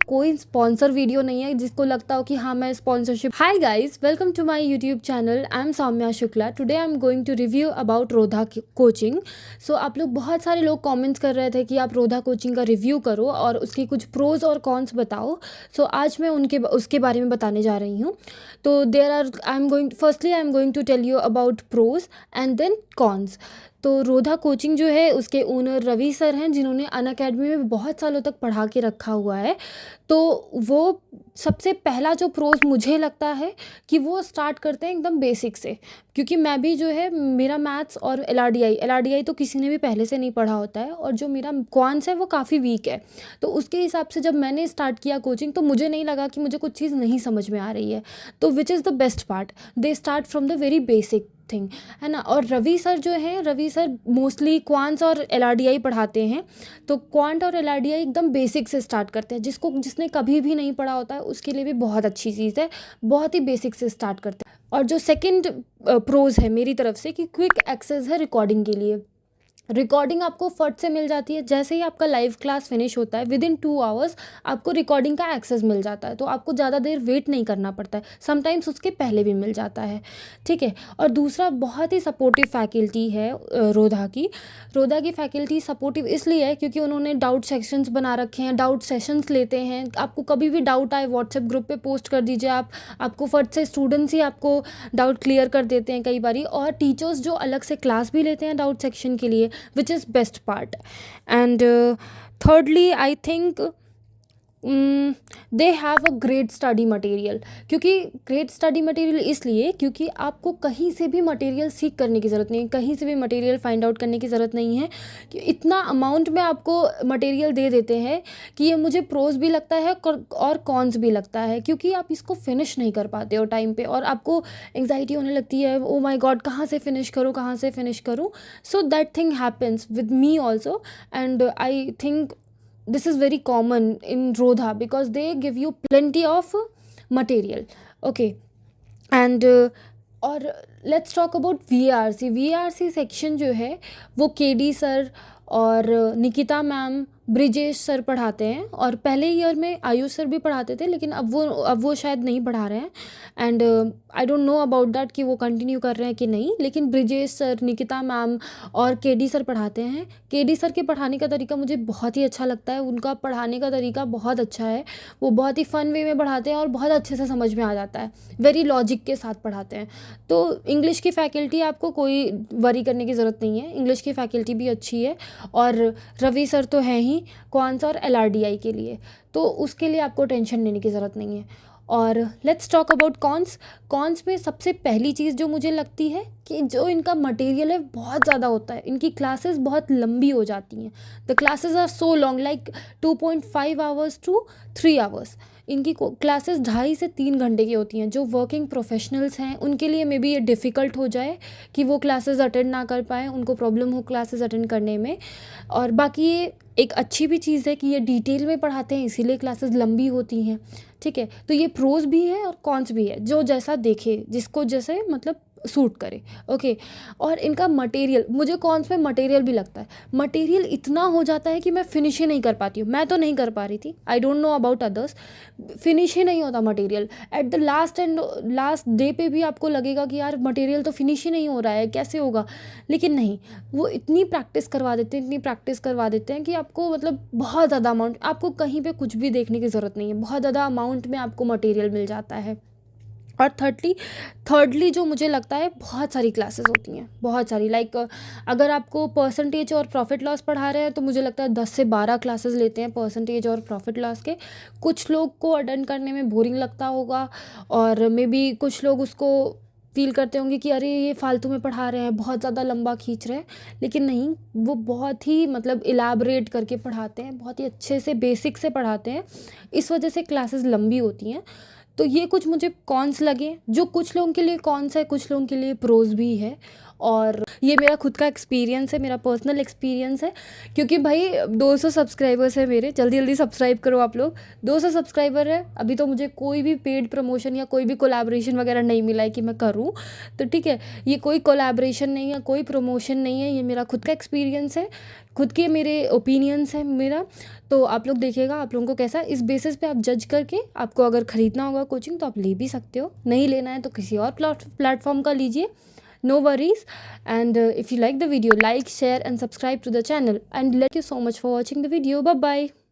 कोई sponsor video नहीं है जिसको लगता हो कि हाँ मैं sponsorship. Hi guys, welcome to my YouTube channel. I am Saumya Shukla. Today I am going to review about Rodha coaching. So आप लोग बहुत सारे लोग कमेंट्स कर रहे थे कि आप रोधा कोचिंग का रिव्यू करो और उसकी कुछ प्रोज और कॉन्स बताओ। सो आज मैं उसके बारे में बताने जा रही हूँ। तो I am going to tell you about pros and then cons. तो रोधा कोचिंग जो है उसके ओनर रवि सर हैं, जिन्होंने अनअकैडमी में बहुत सालों तक पढ़ा के रखा हुआ है। तो वो सबसे पहला जो प्रोज मुझे लगता है कि वो स्टार्ट करते हैं एकदम बेसिक से, क्योंकि मैं भी जो है मेरा मैथ्स और एल तो किसी ने भी पहले से नहीं पढ़ा होता है, और जो मेरा क्वांट्स है वो काफ़ी वीक है। तो उसके हिसाब से जब मैंने स्टार्ट किया कोचिंग तो मुझे नहीं लगा कि मुझे कुछ चीज़ नहीं समझ में आ रही है। तो which is the best part, they start from the very basic thing, है ना। और रवि सर मोस्टली क्वांट्स और एल पढ़ाते हैं। तो क्वांट और एल एकदम बेसिक से स्टार्ट करते हैं। जिसने कभी भी नहीं पढ़ा होता है उसके लिए भी बहुत अच्छी चीज़ है, बहुत ही बेसिक से स्टार्ट करते हैं। और जो सेकंड प्रोज है मेरी तरफ से कि क्विक एक्सेस है रिकॉर्डिंग के लिए। रिकॉर्डिंग आपको फट से मिल जाती है। जैसे ही आपका लाइव क्लास फिनिश होता है विदिन 2 आवर्स आपको रिकॉर्डिंग का एक्सेस मिल जाता है। तो आपको ज़्यादा देर वेट नहीं करना पड़ता है, समटाइम्स उसके पहले भी मिल जाता है, ठीक है। और दूसरा, बहुत ही सपोर्टिव फैकल्टी है रोधा की फैकल्टी सपोर्टिव इसलिए है क्योंकि उन्होंने डाउट सेक्शंस बना रखे हैं, डाउट सेशंस लेते हैं। आपको कभी भी डाउट आए व्हाट्सएप ग्रुप पे पोस्ट कर दीजिए, आपको फट से स्टूडेंट्स ही आपको डाउट क्लियर कर देते हैं कई बारी। और टीचर्स जो अलग से क्लास भी लेते हैं डाउट सेक्शन के लिए, which is best part. And thirdly, I think they have a great study material. क्योंकि ग्रेट स्टडी मटेरियल इसलिए क्योंकि आपको कहीं से भी मटेरियल सीख करने की ज़रूरत नहीं है, कहीं से भी मटेरियल फाइंड आउट करने की ज़रूरत नहीं है। कि इतना अमाउंट में आपको मटेरियल दे देते हैं कि ये मुझे प्रोज भी लगता है और कॉन्स भी लगता है, क्योंकि आप इसको फिनिश नहीं कर पाते हो टाइम पे और आपको एंग्जाइटी होने लगती है, ओ माई गॉड कहाँ से फिनिश करूँ। So that thing happens with me also, and I think this is very common in Rodha because they give you plenty of material. Okay, and और let's talk about V R C section जो है वो KD sir और Nikita ma'am, Brijesh sir पढ़ाते हैं। और पहले year में आयुष सर भी पढ़ाते थे, लेकिन अब वो शायद नहीं पढ़ा रहे हैं। And I don't know about that कि वो कंटिन्यू कर रहे हैं कि नहीं, लेकिन ब्रिजेश सर, निकिता मैम और केडी सर पढ़ाते हैं। केडी सर के पढ़ाने का तरीका मुझे बहुत ही अच्छा लगता है, उनका पढ़ाने का तरीका बहुत अच्छा है। वो बहुत ही फ़न वे में पढ़ाते हैं और बहुत अच्छे से समझ में आ जाता है, वेरी लॉजिक के साथ पढ़ाते हैं। तो इंग्लिश की फ़ैकल्टी आपको कोई वरी करने की ज़रूरत नहीं है, इंग्लिश की फ़ैकल्टी भी अच्छी है। और रवि सर तो हैं ही क्वांट्स और एल के लिए, तो उसके लिए आपको टेंशन लेने की ज़रूरत नहीं है। और लेट्स टॉक अबाउट कॉन्स में सबसे पहली चीज़ जो मुझे लगती है कि जो इनका मटेरियल है बहुत ज़्यादा होता है, इनकी क्लासेस बहुत लंबी हो जाती हैं। The classes are so long, like 2.5 hours to 3 hours. इनकी क्लासेस 2.5 से 3 घंटे की होती हैं। जो वर्किंग प्रोफेशनल्स हैं उनके लिए मे बी ये डिफ़िकल्ट हो जाए कि वो क्लासेस अटेंड ना कर पाएँ, उनको प्रॉब्लम हो क्लासेस अटेंड करने में। और बाकी ये एक अच्छी भी चीज़ है कि ये डिटेल में पढ़ाते हैं, इसीलिए क्लासेस लंबी होती हैं, ठीक है। तो ये प्रोज भी है और कॉन्स भी है, जो जैसा देखे, जिसको जैसे मतलब सूट करे, ओके। और इनका मटेरियल, मुझे कॉन्स में मटेरियल भी लगता है, मटेरियल इतना हो जाता है कि मैं फिनिश ही नहीं कर पाती हूँ। मैं तो नहीं कर पा रही थी, I don't know about others, finish ही नहीं होता material. At the last day पे भी आपको लगेगा कि यार मटेरियल तो फिनिश ही नहीं हो रहा है, कैसे होगा। लेकिन नहीं, वो इतनी प्रैक्टिस करवा देते हैं कि आपको मतलब बहुत ज़्यादा अमाउंट, आपको कहीं पे कुछ भी देखने की ज़रूरत नहीं है, बहुत ज़्यादा अमाउंट में आपको मटेरियल मिल जाता है। और थर्डली जो मुझे लगता है, बहुत सारी क्लासेस होती हैं, बहुत सारी। लाइक अगर आपको परसेंटेज और प्रॉफिट लॉस पढ़ा रहे हैं तो मुझे लगता है 10 से 12 क्लासेस लेते हैं परसेंटेज और प्रॉफिट लॉस के। कुछ लोग को अटेंड करने में बोरिंग लगता होगा, और मे बी कुछ लोग उसको फील करते होंगे कि अरे ये फालतू में पढ़ा रहे हैं, बहुत ज़्यादा लंबा खींच रहे हैं। लेकिन नहीं, वो बहुत ही मतलब इलाबरेट करके पढ़ाते हैं, बहुत ही अच्छे से बेसिक से पढ़ाते हैं, इस वजह से क्लासेस लंबी होती हैं। तो ये कुछ मुझे कॉन्स लगे, जो कुछ लोगों के लिए कॉन्स है, कुछ लोगों के लिए प्रोज भी है। और ये मेरा खुद का एक्सपीरियंस है, मेरा पर्सनल एक्सपीरियंस है, क्योंकि भाई 200 सब्सक्राइबर्स है मेरे। जल्दी जल्दी सब्सक्राइब करो आप लोग, 200 सब्सक्राइबर है। अभी तो मुझे कोई भी पेड प्रमोशन या कोई भी कोलैबोरेशन वगैरह नहीं मिला है कि मैं करूँ, तो ठीक है, ये कोई कोलैबोरेशन नहीं है, कोई प्रमोशन नहीं है, ये मेरा खुद का एक्सपीरियंस है, खुद के मेरे ओपिनियंस है मेरा। तो आप लोग देखिएगा आप लोगों को कैसा, इस बेसिस पे आप जज करके आपको अगर ख़रीदना होगा कोचिंग तो आप ले भी सकते हो, नहीं लेना है तो किसी और प्लेटफॉर्म का लीजिए, no worries. And if you like the video, like, share and subscribe to the channel, and thank you so much for watching the video. Bye bye.